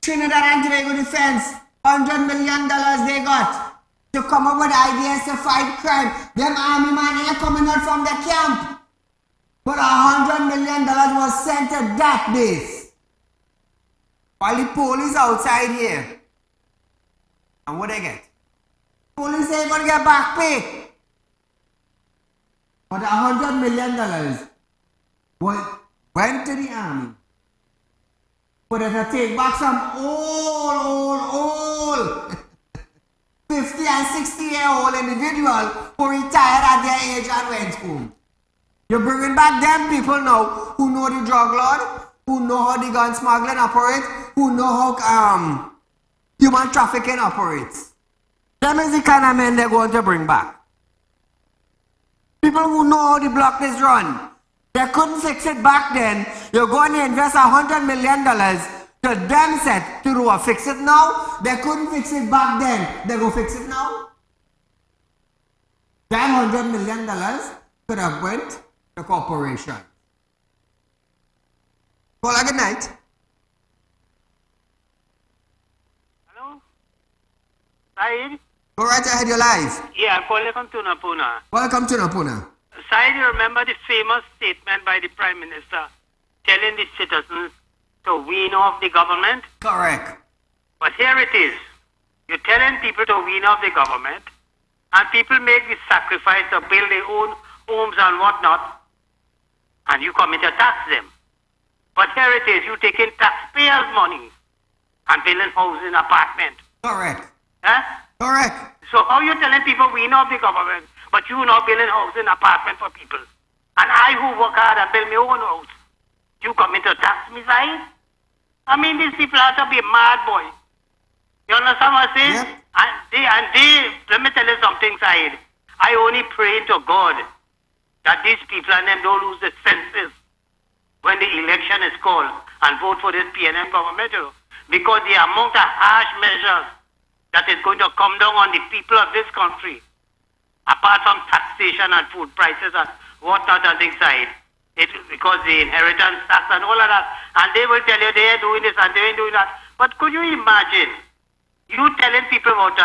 Trinidad and Tobago Defense, $100 million they got to come up with ideas to fight crime. Them army man ain't coming out from the camp. But $100 million was sent to that base. While the police outside here. And what they get? Police ain't gonna get back pay. But $100 million went to the army. But if I take back some old 50 and 60-year-old individual who retired at their age and went home. You're bringing back them people now who know the drug lord, who know how the gun smuggling operates, who know how human trafficking operates. Them is the kind of men they're going to bring back. People who know how the block is run. They couldn't fix it back then. You're going to invest $100 million to them set to do a fix it now. They couldn't fix it back then. They go fix it now. That $100 million could have went to corporation. Well, good night. Hello? Saeed? Go right ahead, you're live. Yeah, I'm calling from Tunapuna. Welcome to Napuna. Saieed, you remember the famous statement by the Prime Minister telling the citizens to wean off the government? Correct. But here it is. You're telling people to wean off the government, and people make the sacrifice to build their own homes and whatnot, and you come in to tax them. But here it is. You're taking taxpayers' money and building houses and apartments. Correct. Huh? Correct. So how you telling people wean off the government, but you not building houses and apartments for people? And I who work hard and build my own house, you come in to tax me, Saieed? I mean, these people have to be mad, boy. You understand what I'm saying? Yep. Let me tell you something, Saieed. I only pray to God that these people and them don't lose their senses when the election is called and vote for this PNM government, because the amount of harsh measures that is going to come down on the people of this country, apart from taxation and food prices and whatnot and things like because the inheritance tax and all of that, and they will tell you they are doing this and they are doing that. But could you imagine you telling people about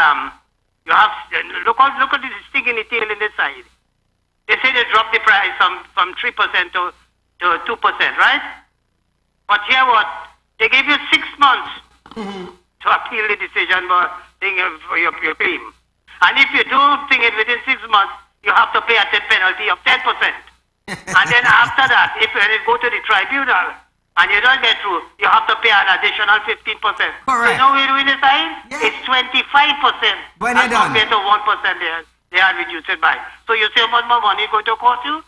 you have look at this stick in the tail in this side. They say they dropped the price from 3% to 2%, right? But here what? They gave you 6 months to appeal the decision for your claim. And if you don't think it within 6 months, you have to pay a penalty of 10%. And then after that, if you go to the tribunal and you don't get through, you have to pay an additional 15%. Correct. You know we're doing this time? Yes. It's 25%. When you're done. Compared to 1% they are reduced it by. So you say how much more money going to cost you?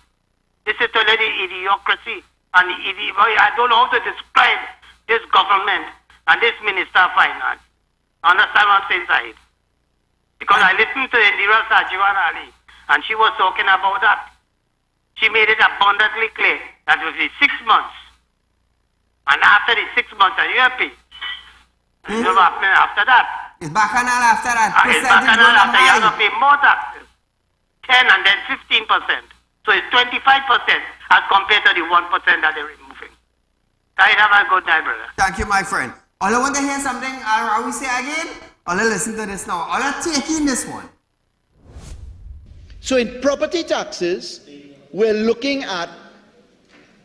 This is totally idiocracy. And I don't know how to describe this government and this Minister of Finance. Understand what I'm saying, Saieed? Because I listened to Indira Saieed Ali, and she was talking about that. She made it abundantly clear that it will be 6 months. And after the 6 months, you have to pay. You know what happening after that? It's bacchanal after that. It's bacchanal after you have to pay more taxes. 10 and then 15%. So it's 25% as compared to the 1% that they're removing. Saieed, have a good night, brother. Thank you, my friend. All I want to hear something, I will say again. All I listen to this now. All I take in this one. So in property taxes, we're looking at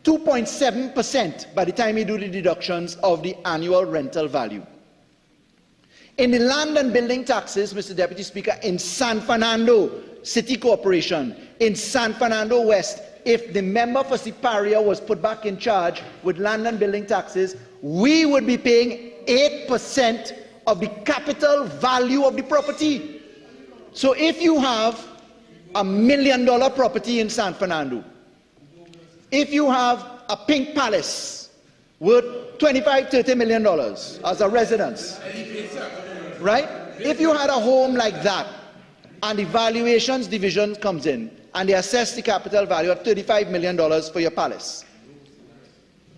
2.7% by the time you do the deductions of the annual rental value. In the land and building taxes, Mr. Deputy Speaker, in San Fernando City Corporation, in San Fernando West, if the member for Siparia was put back in charge with land and building taxes, we would be paying 8% of the capital value of the property. So if you have $1 million property in San Fernando, if you have a pink palace worth $25–30 million as a residence, right? If you had a home like that and the valuations division comes in and they assess the capital value at $35 million for your palace,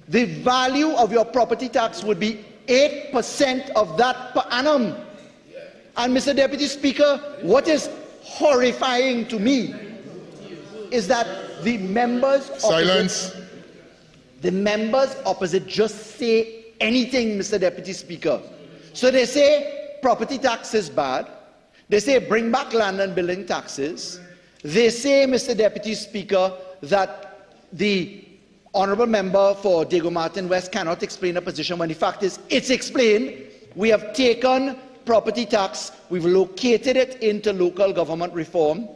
the value of your property tax would be 8% of that per annum. And Mr. Deputy Speaker, what is horrifying to me is that the members opposite just say anything, Mr. Deputy Speaker. So they say property tax is bad. They say bring back land and building taxes. They say, Mr. Deputy Speaker, that the honourable member for Diego Martin West cannot explain a position when the fact is it's explained. We have taken property tax, we've located it into local government reform.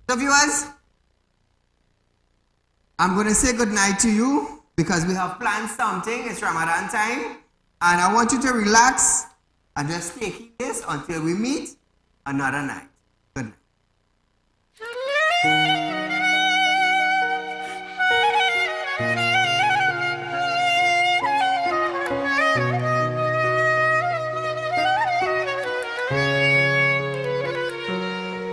So viewers, I'm going to say good night to you because we have planned something. It's Ramadan time and I want you to relax and just take this until we meet another night. Good night.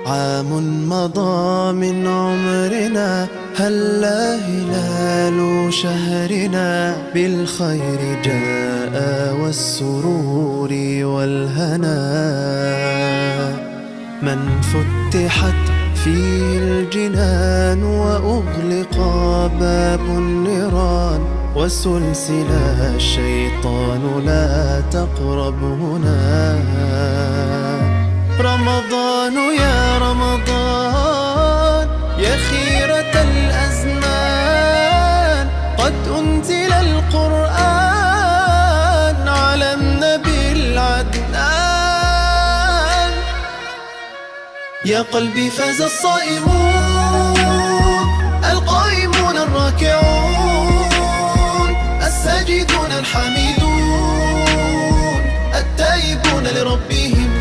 عام مضى من عمرنا هلا هلال شهرنا بالخير جاء والسرور والهنا من فتحت فيه الجنان وأغلق باب النيران وسلسلة الشيطان لا تقرب هنا. رمضان يا رمضان يا خيرة الأزمان، قد أنزل القرآن على النبي العدنان. يا قلبي فاز الصائمون، القائمون الراكعون، الساجدون الحميدون، التائبون لربهم.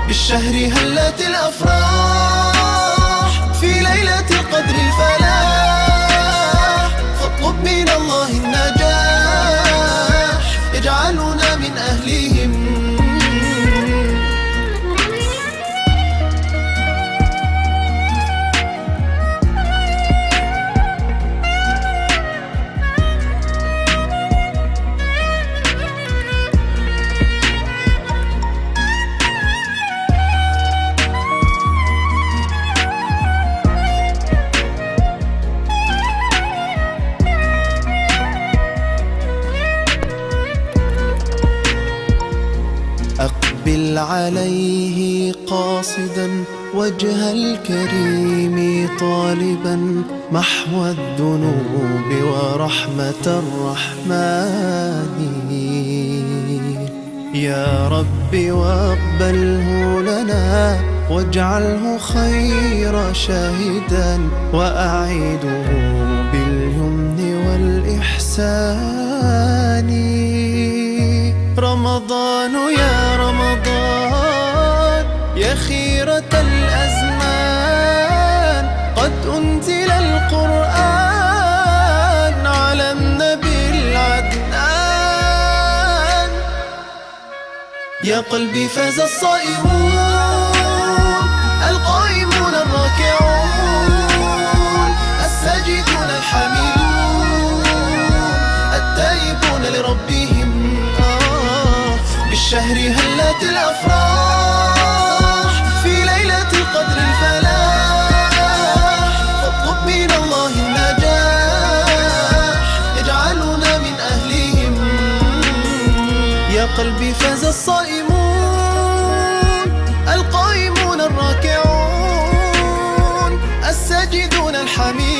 بالشهر هلت الأفراح، في ليلة القدر الفلاح، فاطلب من الله النجاح، يجعلنا من أهلهم. أقبل عليه قاصدا وجه الكريم، طالبا محو الذنوب ورحمة الرحمن. يا رب واقبله لنا، واجعله خير شاهدا، وأعيده باليمن والإحسان. رمضان يا رمضان يا خيرة الأزمان، قد أنزل القرآن على النبي العدنان. يا قلبي فاز الصائمون، القائمون الراكعون، الساجدون الحميدون، التائبون لربهم. بالشهر هلت الأفراح، في ليلة القدر الفلاح، فاطلب من الله النجاح، يجعلنا من أهلهم. يا قلبي فاز الصائمون، القائمون الراكعون، الساجدون الحميدون،